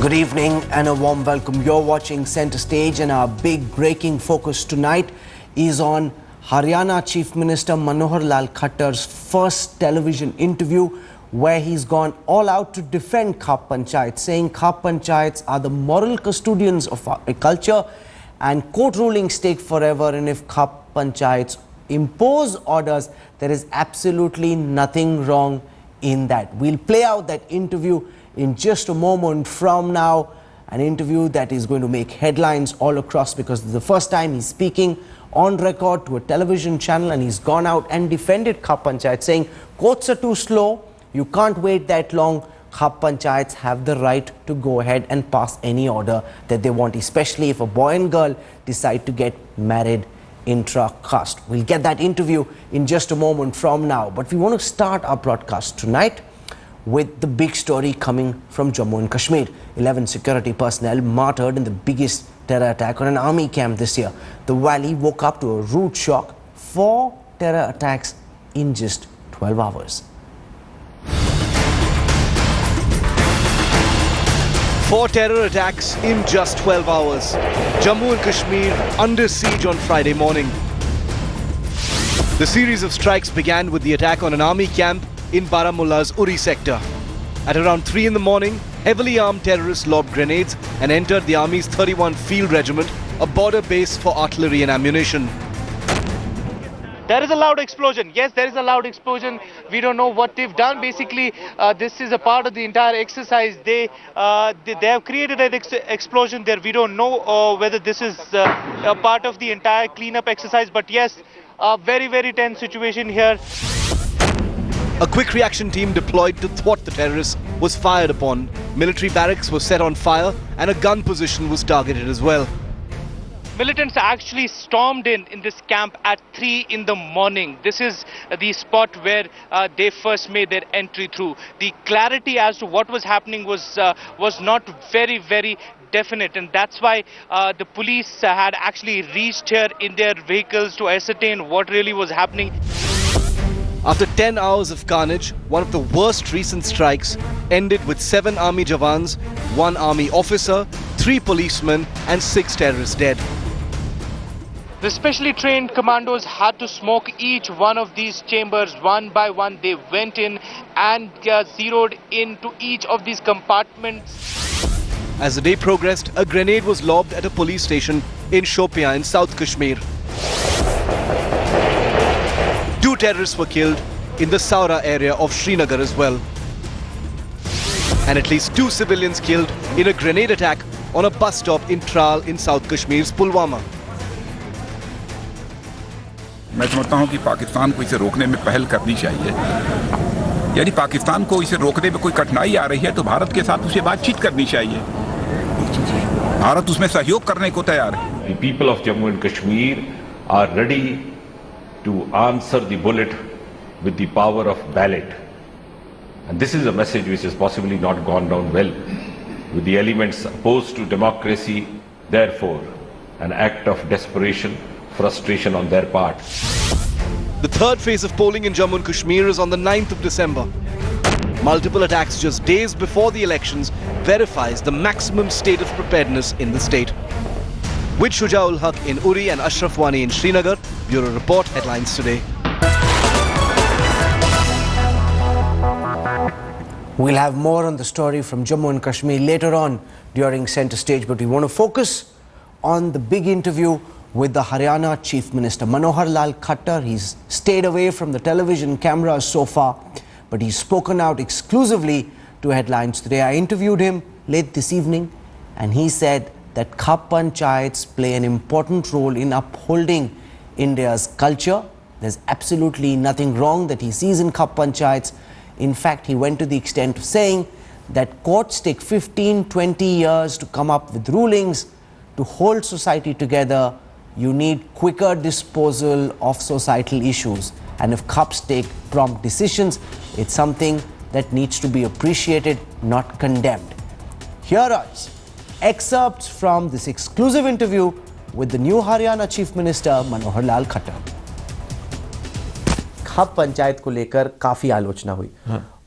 Good evening and a warm welcome. You're watching Centre Stage, and our big breaking focus tonight is on Haryana Chief Minister Manoharlal Khattar's first television interview, where he's gone all out to defend Khap Panchayats, saying Khap Panchayats are the moral custodians of our culture and court rulings take forever, and if Khap Panchayats impose orders, there is absolutely nothing wrong in that. We'll play out that interview in just a moment from now, an interview that is going to make headlines all across because it's the first time he's speaking on record to a television channel, and he's gone out and defended Khap Panchayats, saying courts are too slow, you can't wait that long. Khap Panchayats have the right to go ahead and pass any order that they want, especially if a boy and girl decide to get married intra-caste. We'll get that interview in just a moment from now, but we want to start our broadcast tonight with the big story coming from Jammu and Kashmir. 11 security personnel martyred in the biggest terror attack on an army camp this year. The valley woke up to a rude shock. 4 terror attacks in just 12 hours. 4 terror attacks in just 12 hours. Jammu and Kashmir under siege on Friday morning. The series of strikes began with the attack on an army camp in Baramullah's Uri sector. At around 3 in the morning, heavily armed terrorists lobbed grenades and entered the Army's 31 Field Regiment, a border base for artillery and ammunition. There is a loud explosion. Yes, there is a loud explosion. We don't know what they've done. Basically, this is a part of the entire exercise. They have created an explosion there. We don't know whether this is a part of the entire cleanup exercise. But yes, a very, very tense situation here. A quick reaction team deployed to thwart the terrorists was fired upon. Military barracks were set on fire and a gun position was targeted as well. Militants actually stormed in this camp at 3 in the morning. This is the spot where they first made their entry through. The clarity as to what was happening was not very, very definite, and that's why the police had actually reached here in their vehicles to ascertain what really was happening. After 10 hours of carnage, one of the worst recent strikes ended with 7 army jawans, 1 army officer, 3 policemen and 6 terrorists dead. The specially trained commandos had to smoke each one of these chambers one by one. They went in and zeroed into each of these compartments. As the day progressed, a grenade was lobbed at a police station in Shopian in South Kashmir. 2 terrorists were killed in the Saura area of Srinagar as well. And at least 2 civilians killed in a grenade attack on a bus stop in Tral in South Kashmir's Pulwama. मैं समझता हूं कि पाकिस्तान को इसे रोकने में पहल करनी चाहिए। यदि पाकिस्तान को इसे रोकने में कोई कठिनाई आ रही है तो भारत के साथ उसे बातचीत करनी चाहिए। भारत उसमें सहयोग करने को तैयार है। The people of Jammu and Kashmir are ready to answer the bullet with the power of ballot. And this is a message which has possibly not gone down well with the elements opposed to democracy, therefore an act of desperation, frustration on their part. The third phase of polling in Jammu and Kashmir is on the 9th of December. Multiple attacks just days before the elections verifies the maximum state of preparedness in the state. With Shujaul Haq in Uri and Ashraf Wani in Srinagar, Bureau Report, headlines today. We'll have more on the story from Jammu and Kashmir later on during Centre Stage, but we want to focus on the big interview with the Haryana Chief Minister Manoharlal Khattar. He's stayed away from the television cameras so far, but he's spoken out exclusively to headlines today. I interviewed him late this evening, and he said that Khap Panchayats play an important role in upholding India's culture. There's absolutely nothing wrong that he sees in Khap Panchayats. In fact, he went to the extent of saying that courts take 15-20 years to come up with rulings to hold society together. You need quicker disposal of societal issues, and if Khaps take prompt decisions, it's something that needs to be appreciated, not condemned. Here are excerpts from this exclusive interview with the new Haryana Chief Minister Manoharlal Khattar. खप पंचायत को लेकर काफ़ी आलोचना हुई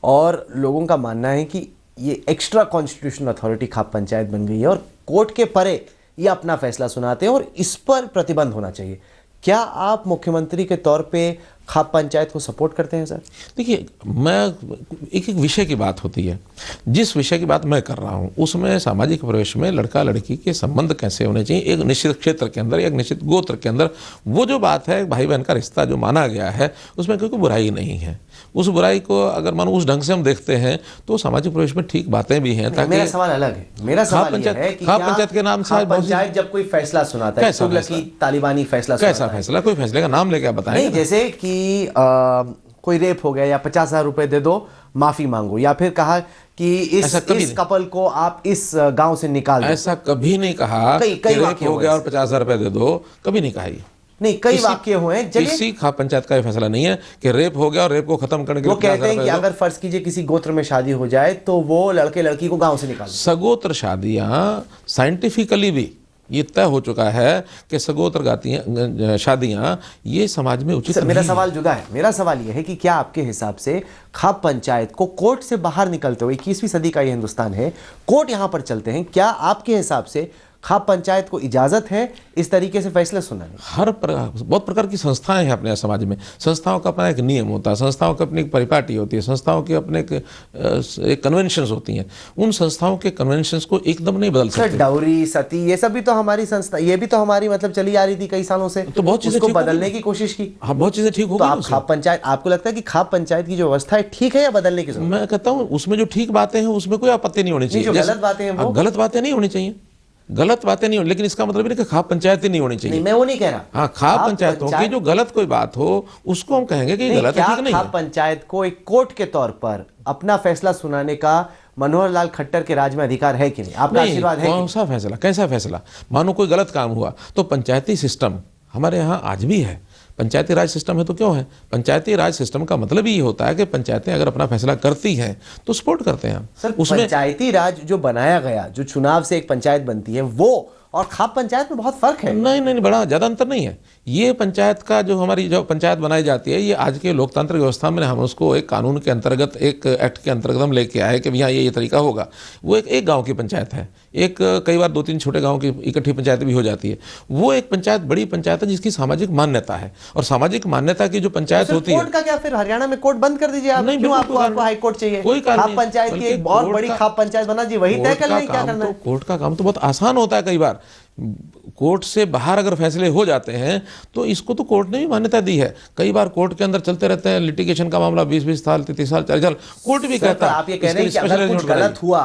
और लोगों का मानना है कि ये एक्स्ट्रा कॉन्स्टिट्यूशनल अथॉरिटी खाप पंचायत बन गई है और कोर्ट के परे ये अपना फैसला सुनाते हैं और इस पर प्रतिबंध होना चाहिए। क्या आप मुख्यमंत्री के तौर पे खाप पंचायत को सपोर्ट करते हैं सर? देखिए, मैं एक विषय की बात होती है, जिस विषय की बात मैं कर रहा हूँ उसमें सामाजिक प्रवेश में लड़का लड़की के संबंध कैसे होने चाहिए, एक निश्चित क्षेत्र के अंदर, एक निश्चित गोत्र के अंदर, वो जो बात है भाई बहन का रिश्ता जो माना गया है उसमें कोई बुराई नहीं है। उस बुराई को अगर मानो उस ढंग से हम देखते हैं तो सामाजिक प्रवेश में ठीक बातें भी हैं। ताकि मेरा सवाल अलग है, मेरा सवाल ये है कि खाप पंचायत के नाम से पंचायत जब कोई फैसला सुनाता है, तुगलकी तालिबानी फैसला, कैसा फैसला? कोई फैसले का नाम लेके आप बताएं। नहीं, जैसे कि कोई रेप हो गया या 50,000 रुपए दे दो, माफी मांगो, या फिर कहा कि इस कपल को आप इस गांव से निकाल दो। ऐसा कभी नहीं कहा। कई रेप हो गया और 50,000 रुपए दे दो, कभी नहीं कहा। नहीं, कई वाक्य हुए हैं। किसी खाप पंचायत का ये फैसला नहीं है कि रेप हो गया और रेप को खत्म करने के लिए वो कहते हैं कि अगर फर्ज कीजिए किसी गोत्र में शादी हो जाए तो वो लड़के लड़की को गांव से निकाल। सगोत्र शादियां साइंटिफिकली भी ये तय हो चुका है कि सगोत्र शादियां ये समाज में उचित नहीं। मेरा सवाल जुदा है। मेरा सवाल यह है कि क्या आपके हिसाब से खाप पंचायत को कोर्ट से बाहर निकलते हुए, 21वीं सदी का ये हिंदुस्तान है, कोर्ट यहां पर चलते हैं, क्या आपके हिसाब से खाप पंचायत को इजाजत है इस तरीके से फैसले सुनाने? बहुत प्रकार की संस्थाएं हैं अपने समाज में। संस्थाओं का अपना एक नियम होता है, संस्थाओं की अपनी एक परिपाटी होती है, संस्थाओं के अपने एक कन्वेंशंस होती हैं। उन संस्थाओं के कन्वेंशंस को एकदम नहीं बदल सकते। डाउरी, सती, ये सब भी तो हमारी संस्था, ये भी तो हमारी मतलब चली आ रही थी कई सालों से, तो बहुत चीजें बदलने की कोशिश की। हाँ, बहुत चीजें ठीक हो गई। खाप पंचायत, आपको लगता है कि खाप पंचायत की जो व्यवस्था है ठीक है या बदलने की जरूरत? मैं कहता हूँ उसमें जो ठीक बातें हैं उसमें कोई आपत्ति नहीं होनी चाहिए। गलत बातें हैं वो गलत बातें नहीं होनी चाहिए, गलत बातें नहीं हो, लेकिन इसका मतलब नहीं कि खाप पंचायत ही नहीं होनी चाहिए। नहीं, मैं वो नहीं कह रहा। हाँ, खाप पंचायतों की जो गलत कोई बात हो उसको हम कहेंगे कि गलत है, ठीक नहीं है। खाप पंचायत को एक कोर्ट के तौर पर अपना फैसला सुनाने का मनोहरलाल खट्टर के राज में अधिकार है कि नहीं? आपका आशीर्वाद है? कौन सा फैसला, कैसा फैसला? मानो कोई गलत काम हुआ तो पंचायती सिस्टम हमारे यहाँ आज भी है। पंचायती राज सिस्टम है तो क्यों है? पंचायती राज सिस्टम का मतलब ये होता है कि पंचायतें अगर अपना फैसला करती हैं तो सपोर्ट करते हैं हम। सर, उसमें पंचायती राज जो बनाया गया, जो चुनाव से एक पंचायत बनती है, वो और खाप पंचायत में बहुत फर्क है। नहीं, बड़ा ज्यादा अंतर नहीं है। ये पंचायत का जो हमारी जो पंचायत बनाई जाती है, ये आज के लोकतांत्रिक व्यवस्था में हम उसको एक कानून के अंतर्गत, एक एक्ट के अंतर्गत हम लेके आए कि भैया ये तरीका होगा। वो एक गांव की पंचायत है, एक कई बार 2-3 छोटे गांव की इकट्ठी पंचायत भी हो जाती है। वो एक पंचायत बड़ी पंचायत है जिसकी सामाजिक मान्यता है, और सामाजिक मान्यता की जो पंचायत होती है। कोर्ट का क्या? फिर हरियाणा में कोर्ट बंद कर दीजिए आप। नहीं, क्यों आपको हाई कोर्ट चाहिए? कोई खाप पंचायत की एक बहुत बड़ी खाप पंचायत बना जी, वही तय कर लें क्या करना है। कोर्ट का काम तो बहुत आसान होता है। कई बार कोर्ट से बाहर अगर फैसले हो जाते हैं तो इसको तो कोर्ट ने भी मान्यता दी है। कई बार कोर्ट के अंदर चलते रहते हैं लिटिगेशन का मामला, 20-20 साल, 33 साल, 40 साल, कोर्ट भी कहता है। आप ये कह रहे हैं कि अगर कुछ गलत हुआ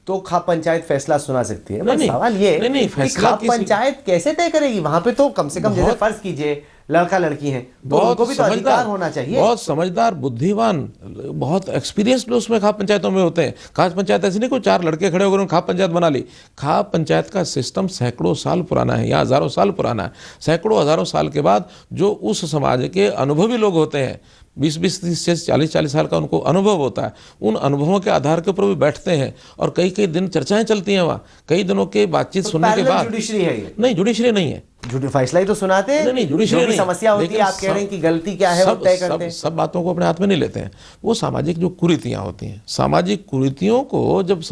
तो खाप पंचायत फैसला सुना सकती है। सवाल ये है खाप पंचायत कैसे तय करेगी? वहां पे तो कम से कम, जैसे फर्ज कीजिए लड़का लड़की हैं तो उनको भी तो अधिकार होना चाहिए। बहुत समझदार, बुद्धिमान, बहुत एक्सपीरियंस्ड उसमें खाप पंचायतों में होते हैं। खाप पंचायत ऐसी नहीं कोई 4 लड़के खड़े होकर खाप पंचायत बना ली। खाप पंचायत का सिस्टम सैकड़ों साल पुराना है या हजारों साल पुराना है। सैकड़ों हजारों साल के बाद जो उस समाज के अनुभवी लोग होते हैं, 20-20, 30, 40 साल का उनको अनुभव होता है, उन अनुभवों के आधार के ऊपर भी बैठते हैं और कई दिन चर्चाएं चलती हैं वहाँ। कई दिनों के बातचीत सुनने के बाद जुडिशरी है ये? नहीं, जुडिशरी नहीं है। फैसला ही तो सुनाते हैं। नहीं, जुडिशरी नहीं। समस्या होती है, आप कह रहे हैं कि गलती क्या है वो तय करते हैं। सब बातों को अपने हाथ में नहीं लेते हैं। वो सामाजिक जो कुरीतियां होती हैं, सामाजिक कुरीतियों को जब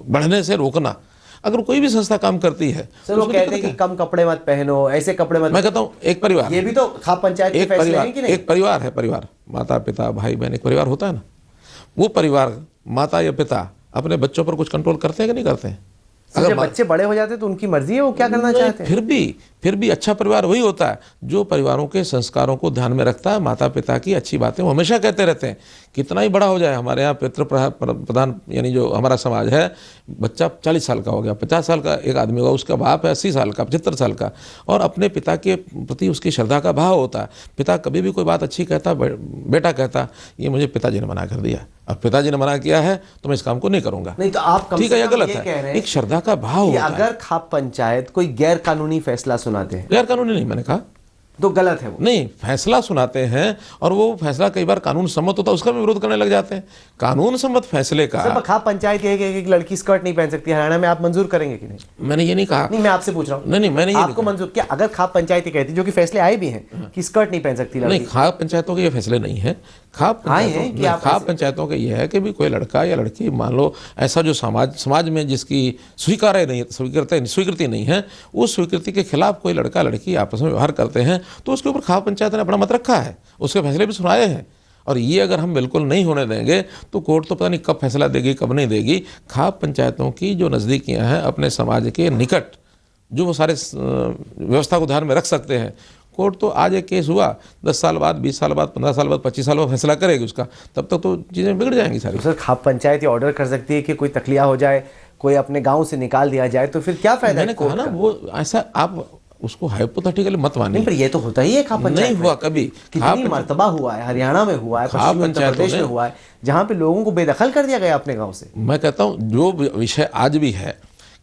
बढ़ने से रोकना, अगर कोई भी संस्था काम करती है। सर, वो कहते हैं कि कम कपड़े मत पहनो, ऐसे कपड़े मत। मैं कहता हूँ एक परिवार, ये भी तो खाप पंचायत के फैसले हैं कि नहीं? एक परिवार है, परिवार, माता पिता भाई बहन, एक परिवार होता है ना। वो परिवार, माता या पिता अपने बच्चों पर कुछ कंट्रोल करते हैं कि नहीं करते हैं? अगर बच्चे बड़े हो जाते हैं तो उनकी मर्जी है वो क्या करना चाहते हैं। फिर भी अच्छा परिवार वही होता है जो परिवारों के संस्कारों को ध्यान में रखता है। माता पिता की अच्छी बातें वो हमेशा कहते रहते हैं। कितना ही बड़ा हो जाए, हमारे यहाँ पितृ प्रधान यानी जो हमारा समाज है, बच्चा 40 साल का हो गया, 50 साल का एक आदमी होगा, उसका बाप है 80 साल का, 75 साल का, और अपने पिता के प्रति उसकी श्रद्धा का भाव होता है। पिता कभी भी कोई बात अच्छी कहता, बेटा कहता ये मुझे पिताजी ने मना कर दिया, अब पिताजी ने मना किया है तो मैं इस काम को नहीं करूंगा। नहीं तो आप ठीक है या गलत है? एक श्रद्धा का भाव होता है। अगर खाप पंचायत कोई गैर कानूनी फैसला सुनाते हैं, गैर कानूनी नहीं मैंने कहा, तो गलत है वो? नहीं, फैसला सुनाते हैं और वो फैसला कई बार कानून सम्मत होता है, उसका भी विरोध करने लग जाते हैं। कानून सम्मत फैसले का खाप पंचायत एक लड़की स्कर्ट नहीं पहन सकती, हरियाणा में आप मंजूर करेंगे कि नहीं? मैंने ये नहीं कहा। नहीं, मैं आपसे पूछ रहा हूँ। नहीं, मैंने ये आपको मंजूर क्या? अगर खाप पंचायत कहती, जो कि फैसले आए भी हैं कि स्कर्ट नहीं पहन सकती लड़की? नहीं, खाप पंचायतों के ये फैसले नहीं है। खाप पंचायतों का यह है कि भी कोई लड़का या लड़की मान लो ऐसा जो समाज में जिसकी स्वीकृति नहीं है, उस स्वीकृति के खिलाफ कोई लड़का लड़की आपस में व्यवहार करते हैं तो उसके ऊपर खाप पंचायत ने अपना मत रखा है, उसके फैसले भी सुनाए हैं। और ये अगर हम बिल्कुल नहीं होने देंगे तो कोर्ट तो पता नहीं कब फैसला देगी कब नहीं देगी। खाप पंचायतों की जो नज़दीकियाँ हैं अपने समाज के निकट, जो वो सारे व्यवस्था को ध्यान में रख सकते हैं, कोर्ट तो आज एक केस हुआ 10 साल बाद, 20 साल बाद, 15 साल बाद, 25 साल बाद फैसला करेगी उसका, तब तक तो चीज़ें बिगड़ जाएंगी सारी। सर, खाप पंचायत ये ऑर्डर कर सकती है कि कोई तखलिया हो जाए, कोई अपने गांव से निकाल दिया जाए, तो फिर क्या फायदा? मैंने कहा ना, वो ऐसा आप उसको हाइपोथेटिकली मत मानिए। पर ये तो होता ही है खाप पंचायत नहीं हुआ कभी। कितनी मर्तबा हुआ है, हरियाणा में हुआ है, पश्चिमी उत्तर प्रदेश में हुआ है, जहाँ पे लोगों को बेदखल कर दिया गया अपने गाँव से। मैं कहता हूँ जो विषय आज भी है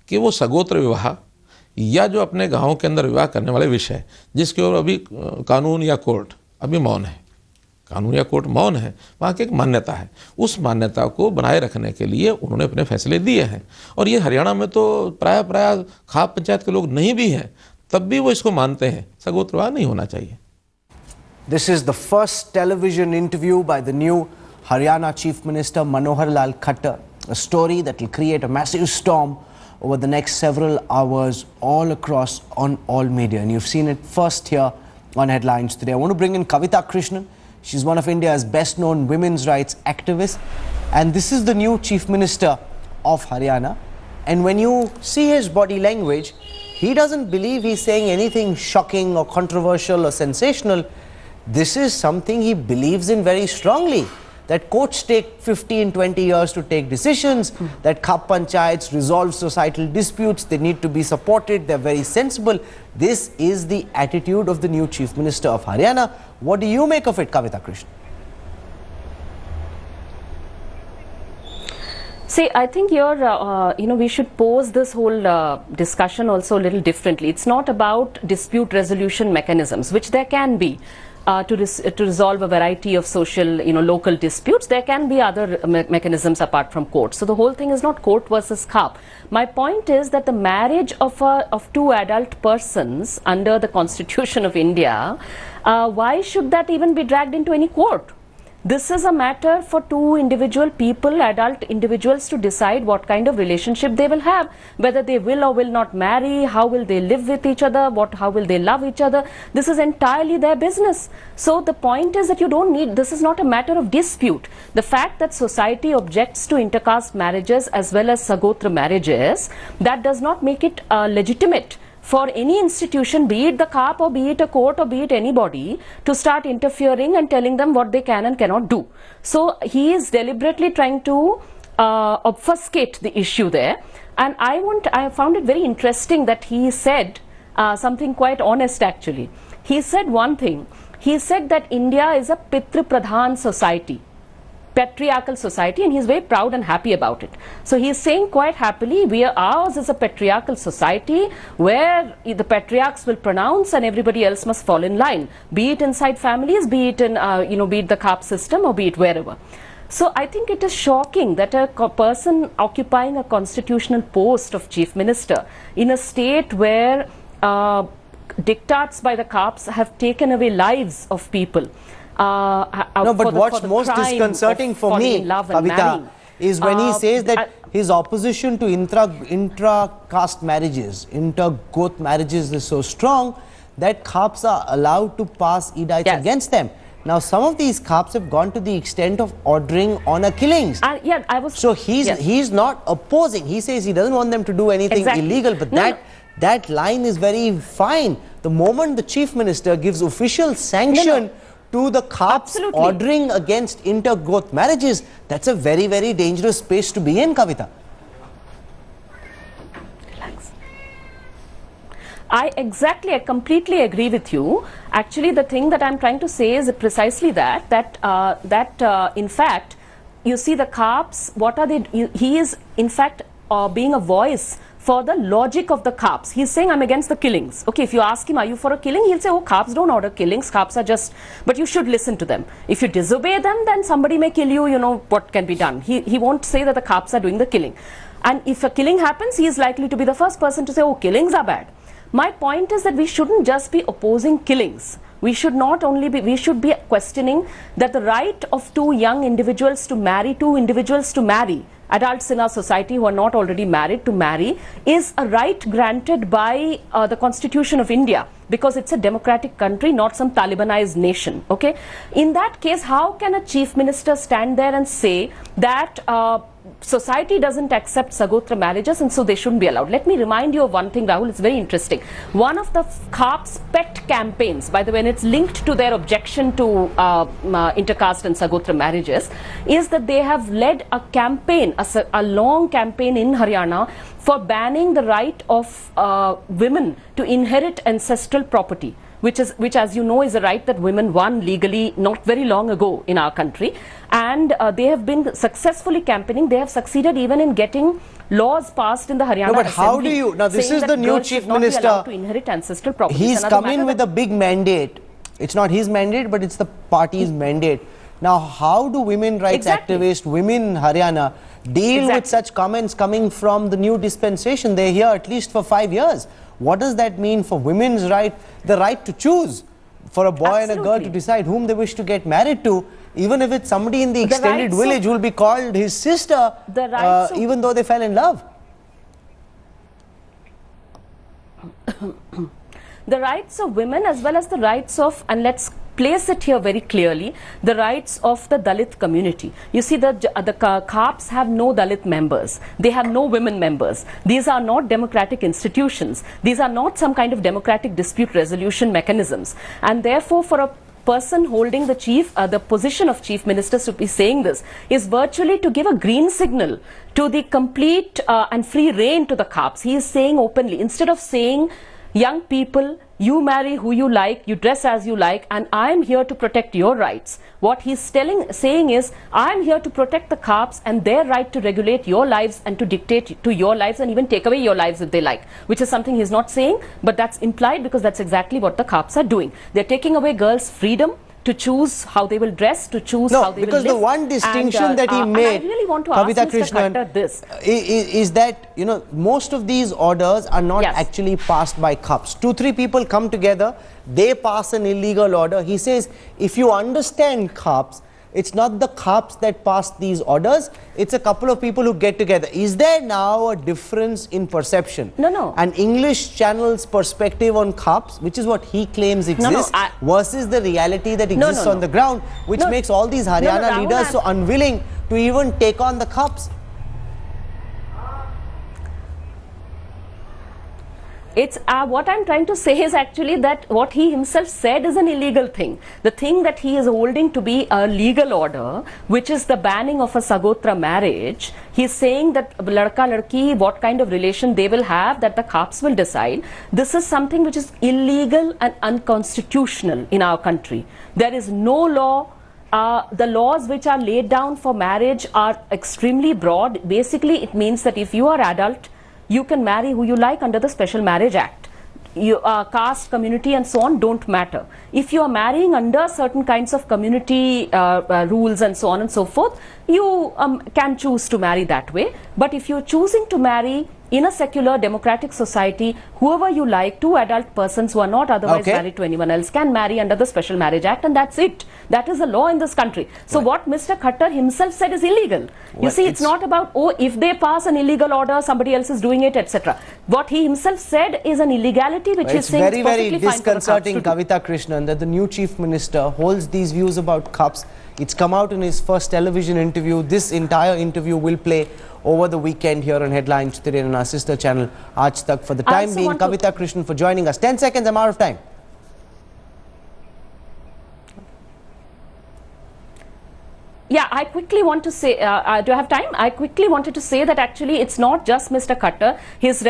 कि वो सगोत्र विवाह या जो अपने गाँव के अंदर विवाह करने वाले विषय, जिसके ओर अभी कानून या कोर्ट अभी मौन है, कानून या कोर्ट मौन है, वहाँ की एक मान्यता है, उस मान्यता को बनाए रखने के लिए उन्होंने अपने फैसले दिए हैं। और ये हरियाणा में तो प्राय खाप पंचायत के लोग नहीं भी हैं, तब भी वो इसको मानते हैं, सगोत्र विवाह नहीं होना चाहिए। This is the first television interview by the new Haryana Chief Minister Manoharlal Khattar, a story that will create a massive storm over the next several hours all across on all media, and you've seen it first here on Headlines today. I want to bring in Kavita Krishnan. She's one of India's best known women's rights activists, and this is the new Chief Minister of Haryana. And when you see his body language, he doesn't believe he's saying anything shocking or controversial or sensational. This is something he believes in very strongly, that courts take 15, 20 years to take decisions, that Khap Panchayats resolve societal disputes, they need to be supported, they're very sensible. This is the attitude of the new Chief Minister of Haryana. What do you make of it, Kavita Krishnan? See, I think we should pose this whole discussion also a little differently. It's not about dispute resolution mechanisms, which there can be. To resolve a variety of social, local disputes. There can be other mechanisms apart from court. So the whole thing is not court versus Khap. My point is that the marriage of two adult persons under the Constitution of India, why should that even be dragged into any court? This is a matter for two individual people, adult individuals, to decide what kind of relationship they will have, whether they will or will not marry, how will they live with each other, how will they love each other. This is entirely their business. So the point is that you don't need, this is not a matter of dispute. The fact that society objects to intercaste marriages as well as sagotra marriages, that does not make it legitimate for any institution, be it the Khap or be it a court or be it anybody, to start interfering and telling them what they can and cannot do. So he is deliberately trying to obfuscate the issue there. And I found it very interesting that he said something quite honest actually. He said one thing. He said that India is a Pitru Pradhan society, patriarchal society, and he's very proud and happy about it. So he's saying quite happily, ours is a patriarchal society where the patriarchs will pronounce and everybody else must fall in line, be it inside families, be it in be it the Khap system or be it wherever. So I think it is shocking that a person occupying a constitutional post of chief minister in a state where diktats by the Khaps have taken away lives of people. No, but what's most disconcerting for me, Kavita, is when he says that his opposition to intra-caste marriages, inter-goth marriages is so strong that Khaps are allowed to pass edicts against them. Now, some of these Khaps have gone to the extent of ordering honor killings. So he's not opposing. He says he doesn't want them to do anything illegal, but that line is very fine. The moment the chief minister gives official sanction to the Khaps ordering against inter-goth marriages, that's a very, very dangerous space to be in, Kavita. Relax. I completely agree with you. Actually, the thing that I'm trying to say is precisely that in fact, you see the Khaps, what are they, he is in fact being a voice for the logic of the Khaps. He's saying, I'm against the killings. Okay, if you ask him, are you for a killing? He'll say, oh, Khaps don't order killings. Khaps are just, but you should listen to them. If you disobey them, then somebody may kill you, what can be done. He won't say that the Khaps are doing the killing. And if a killing happens, he is likely to be the first person to say, oh, killings are bad. My point is that we shouldn't just be opposing killings. We should not only be, we should be questioning that the right of two young individuals to marry, adults in our society who are not already married to marry, is a right granted by the Constitution of India, because it's a democratic country, not some Talibanized nation. Okay, in that case, how can a chief minister stand there and say that society doesn't accept Sagotra marriages and so they shouldn't be allowed? Let me remind you of one thing, Rahul, it's very interesting. One of the Khap's pet campaigns, by the way, and it's linked to their objection to intercaste and Sagotra marriages, is that they have led a campaign, a long campaign in Haryana for banning the right of women to inherit ancestral property, which as you know is a right that women won legally not very long ago in our country. And they have been successfully campaigning. They have succeeded even in getting laws passed in the Haryana No, but Assembly. how do you, now this is the new chief minister, to inherit ancestral property. He's come in with a big mandate. It's not his mandate, but it's the party's mandate. Now, how do women rights activists, women in Haryana, deal with such comments coming from the new dispensation? They're here at least for 5 years. What does that mean for women's right, the right to choose, for a boy and a girl to decide whom they wish to get married to, even if it's somebody in the extended village who will be called his sister, even though they fell in love? The rights of women as well as the rights of, and let's place it here very clearly, the rights of the Dalit community. You see, the Khaps have no Dalit members. They have no women members. These are not democratic institutions. These are not some kind of democratic dispute resolution mechanisms. And therefore, for a person holding the position of chief minister to be saying this is virtually to give a green signal to the complete and free reign to the Khaps. He is saying openly, instead of saying, young people, you marry who you like, you dress as you like, and I am here to protect your rights. What he's saying is, I am here to protect the Khaps and their right to regulate your lives and to dictate to your lives and even take away your lives if they like, which is something he's not saying, but that's implied because that's exactly what the Khaps are doing. They're taking away girls' freedom to choose how they will dress, to choose how they will live. Because the one distinction that he made, I really want to ask Mr. Khattar this. Is that, you know, most of these orders are not actually passed by Khaps. 2-3 people come together, they pass an illegal order. He says, if you understand Khaps, it's not the Khaps that pass these orders, it's a couple of people who get together. Is there now a difference in perception? No. An English channel's perspective on Khaps, which is what he claims exists, versus the reality that exists on the ground, which makes all these Haryana leaders so unwilling to even take on the Khaps. It's what I'm trying to say is actually that what he himself said is an illegal thing. The thing that he is holding to be a legal order, which is the banning of a Sagotra marriage, he's saying that ladka ladki, what kind of relation they will have, that the Khaps will decide. This is something which is illegal and unconstitutional in our country. There is no law. The laws which are laid down for marriage are extremely broad. Basically, it means that if you are adult, you can marry who you like under the Special Marriage Act. Caste, community and so on don't matter. If you are marrying under certain kinds of community rules and so on and so forth, you can choose to marry that way. But if you're choosing to marry in a secular democratic society, whoever you like, two adult persons who are not otherwise married to anyone else can marry under the Special Marriage Act, and that's it. That is the law in this country. So what Mr. Khattar himself said is illegal. You see, it's not about, oh, if they pass an illegal order, somebody else is doing it, etc. What he himself said is an illegality which he's saying is perfectly fine for the Khaps to do. It's very, very disconcerting, Kavita Krishnan, that the new chief minister holds these views about Khaps. It's come out in his first television interview. This entire interview will play over the weekend here on Headlines today on our sister channel, Aaj Tak. For the time being, Kavita Krishnan for joining us. 10 seconds, I'm out of time. Yeah, I quickly want to say, do I have time? I quickly wanted to say that actually it's not just Mr. Khattar, his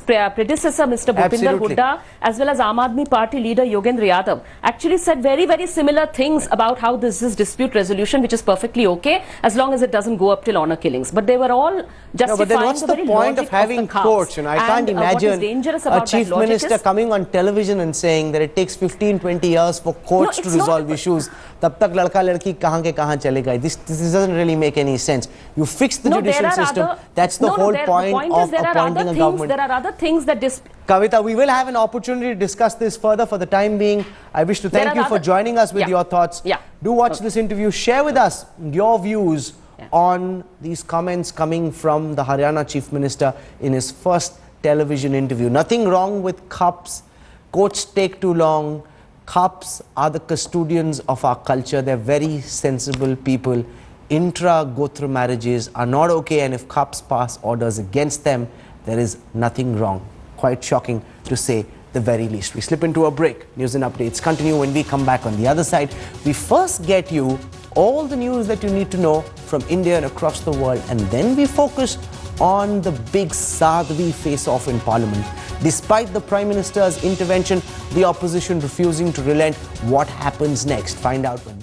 predecessor Mr. Bhupinder Hooda, as well as Aam Aadmi Party leader Yogendra Yadav actually said very, very similar things about how this is dispute resolution, which is perfectly okay as long as it doesn't go up till honor killings. But they were all justifying but then what's the point of having courts? You know, I can't imagine a chief minister coming on television and saying that it takes 15-20 years for courts to resolve issues. Tab tak ladka ladki kahan ke kahan chalega. this doesn't really make any sense. You fix the judicial system. That's the whole point of appointing a government. There are other things that Kavita, we will have an opportunity to discuss this further. For the time being, I wish to thank you for joining us with your thoughts. Do watch this interview. Share with us your views on these comments coming from the Haryana Chief Minister in his first television interview. Nothing wrong with Khaps. Courts take too long. Khaps are the custodians of our culture. They're very sensible people. Intra-Gotra marriages are not okay, and if Khaps pass orders against them, there is nothing wrong. Quite shocking to say the very least. We slip into a break. News and updates continue when we come back on the other side. We first get you all the news that you need to know from India and across the world, and then we focus on the big Sadhvi face-off in Parliament. Despite the Prime Minister's intervention, the opposition refusing to relent. What happens next? Find out when